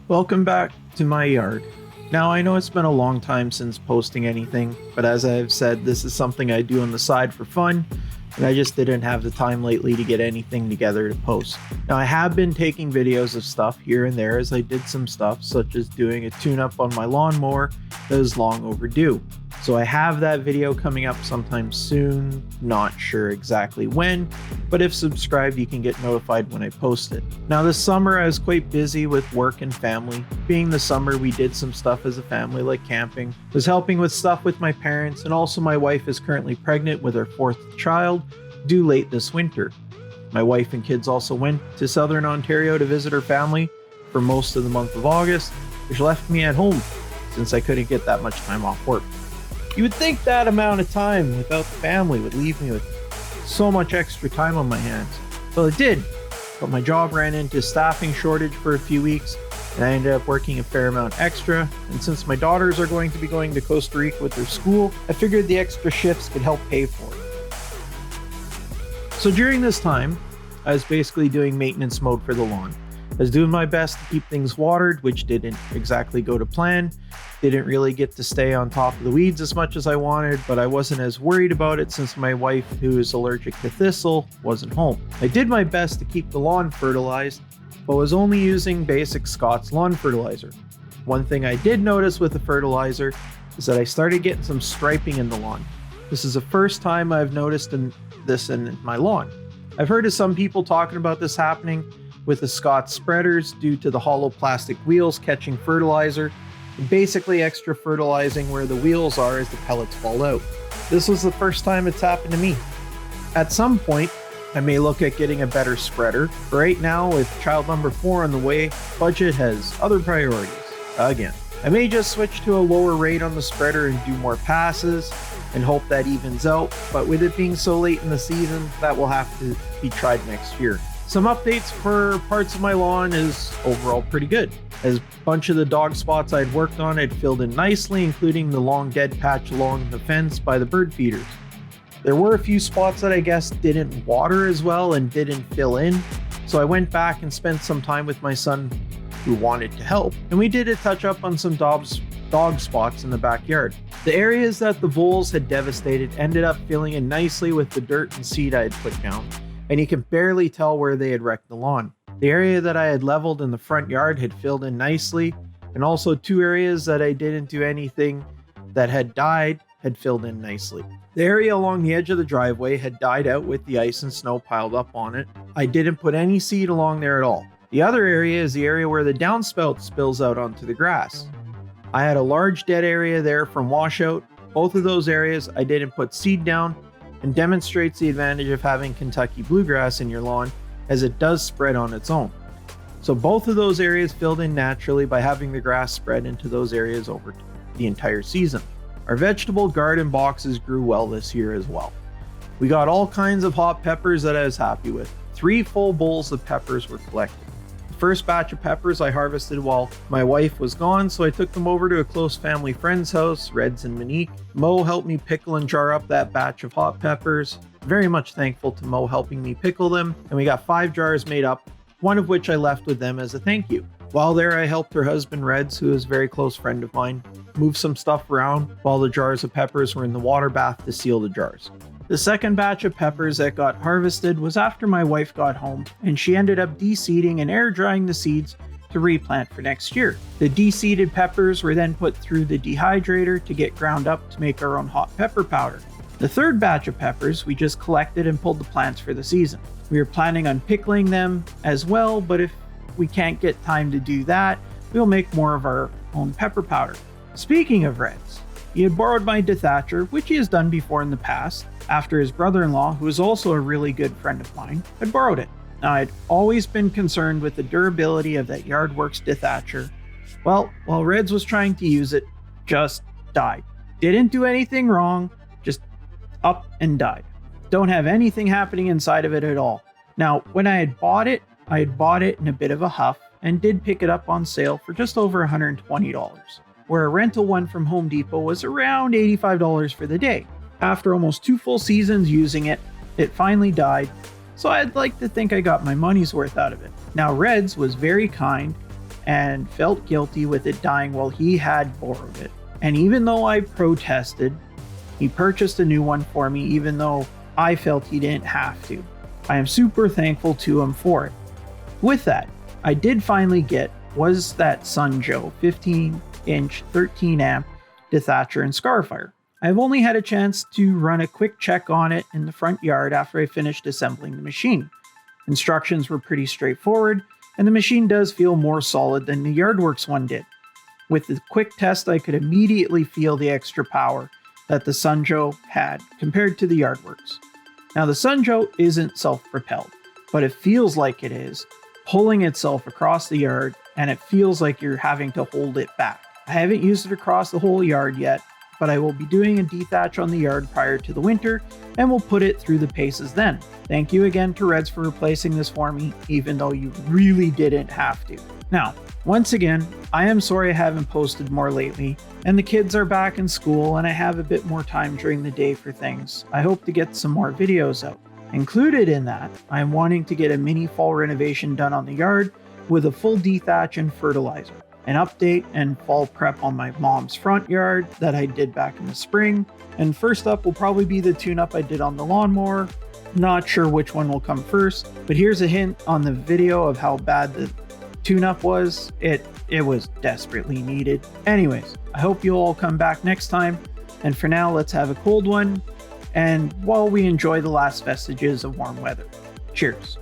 Welcome back to my yard. Now, I know it's been a long time since posting anything, but as I've said, this is something I do on the side for fun, and I just didn't have the time lately to get anything together to post. Now, I have been taking videos of stuff here and there as I did some stuff, such as doing a tune-up on my lawnmower that is long overdue. So I have that video coming up sometime soon, not sure exactly when, but if subscribed you can get notified when I post it. Now this summer I was quite busy with work and family. Being the summer we did some stuff as a family like camping, was helping with stuff with my parents, and also my wife is currently pregnant with our fourth child, due late this winter. My wife and kids also went to Southern Ontario to visit her family for most of the month of August, which left me at home since I couldn't get that much time off work. You would think that amount of time without the family would leave me with so much extra time on my hands. Well, it did, but my job ran into a staffing shortage for a few weeks, and I ended up working a fair amount extra. And since my daughters are going to be going to Costa Rica with their school, I figured the extra shifts could help pay for it. So during this time, I was basically doing maintenance mode for the lawn. I was doing my best to keep things watered, which didn't exactly go to plan. Didn't really get to stay on top of the weeds as much as I wanted, but I wasn't as worried about it since my wife, who is allergic to thistle, wasn't home. I did my best to keep the lawn fertilized, but was only using basic Scott's lawn fertilizer. One thing I did notice with the fertilizer is that I started getting some striping in the lawn. This is the first time I've noticed this in my lawn. I've heard of some people talking about this happening with the Scott spreaders due to the hollow plastic wheels catching fertilizer and basically extra fertilizing where the wheels are as the pellets fall out. This was the first time it's happened to me. At some point, I may look at getting a better spreader. Right now, with child number 4 on the way, budget has other priorities. Again, I may just switch to a lower rate on the spreader and do more passes and hope that evens out, but with it being so late in the season, that will have to be tried next year. Some updates for parts of my lawn is overall pretty good, as a bunch of the dog spots I'd worked on had filled in nicely, including the long dead patch along the fence by the bird feeders. There were a few spots that I guess didn't water as well and didn't fill in, so I went back and spent some time with my son who wanted to help, and we did a touch up on some dog spots in the backyard. The areas that the voles had devastated ended up filling in nicely with the dirt and seed I had put down, and you can barely tell where they had wrecked the lawn. The area that I had leveled in the front yard had filled in nicely, and also 2 areas that I didn't do anything that had died had filled in nicely. The area along the edge of the driveway had died out with the ice and snow piled up on it. I didn't put any seed along there at all. The other area is the area where the downspout spills out onto the grass. I had a large dead area there from washout. Both of those areas I didn't put seed down, and demonstrates the advantage of having Kentucky bluegrass in your lawn, as it does spread on its own. So both of those areas filled in naturally by having the grass spread into those areas over the entire season. Our vegetable garden boxes grew well this year as well. We got all kinds of hot peppers that I was happy with. 3 full bowls of peppers were collected. The first batch of peppers I harvested while my wife was gone, so I took them over to a close family friend's house, Reds and Monique. Mo helped me pickle and jar up that batch of hot peppers. Very much thankful to Mo helping me pickle them, and we got 5 jars made up, one of which I left with them as a thank you. While there, I helped her husband Reds, who is a very close friend of mine, move some stuff around while the jars of peppers were in the water bath to seal the jars. The second batch of peppers that got harvested was after my wife got home, and she ended up de-seeding and air drying the seeds to replant for next year. The de-seeded peppers were then put through the dehydrator to get ground up to make our own hot pepper powder. The third batch of peppers we just collected and pulled the plants for the season. We were planning on pickling them as well, but if we can't get time to do that, we'll make more of our own pepper powder. Speaking of Reds, he had borrowed my dethatcher, which he has done before in the past, after his brother-in-law, who is also a really good friend of mine, had borrowed it. Now, I'd always been concerned with the durability of that Yardworks dethatcher. Well, while Reds was trying to use it, just died. Didn't do anything wrong, just up and died. Don't have anything happening inside of it at all. Now, when I had bought it in a bit of a huff and did pick it up on sale for just over $120, where a rental one from Home Depot was around $85 for the day. After almost 2 full seasons using it, it finally died, so I'd like to think I got my money's worth out of it. Now, Reds was very kind and felt guilty with it dying while he had borrowed it. And even though I protested, he purchased a new one for me even though I felt he didn't have to. I am super thankful to him for it. With that, I did finally get was that Sunjoe 15-inch 13 amp dethatcher and scarifier. I've only had a chance to run a quick check on it in the front yard after I finished assembling the machine. Instructions were pretty straightforward, and the machine does feel more solid than the Yardworks one did. With the quick test, I could immediately feel the extra power that the Sunjoe had compared to the Yardworks. Now the Sunjoe isn't self-propelled, but it feels like it is, pulling itself across the yard, and it feels like you're having to hold it back. I haven't used it across the whole yard yet, but I will be doing a dethatch on the yard prior to the winter, and we'll put it through the paces then. Thank you again to Reds for replacing this for me, even though you really didn't have to. Now, once again, I am sorry I haven't posted more lately, and the kids are back in school and I have a bit more time during the day for things. I hope to get some more videos out. Included in that, I am wanting to get a mini fall renovation done on the yard with a full dethatch and fertilizer, an update and fall prep on my mom's front yard that I did back in the spring, and first up will probably be the tune-up I did on the lawnmower. Not sure which one will come first, but here's a hint on the video of how bad the tune-up was. It was desperately needed. Anyways, I hope you'll all come back next time, and for now, let's have a cold one, and while we enjoy the last vestiges of warm weather. Cheers.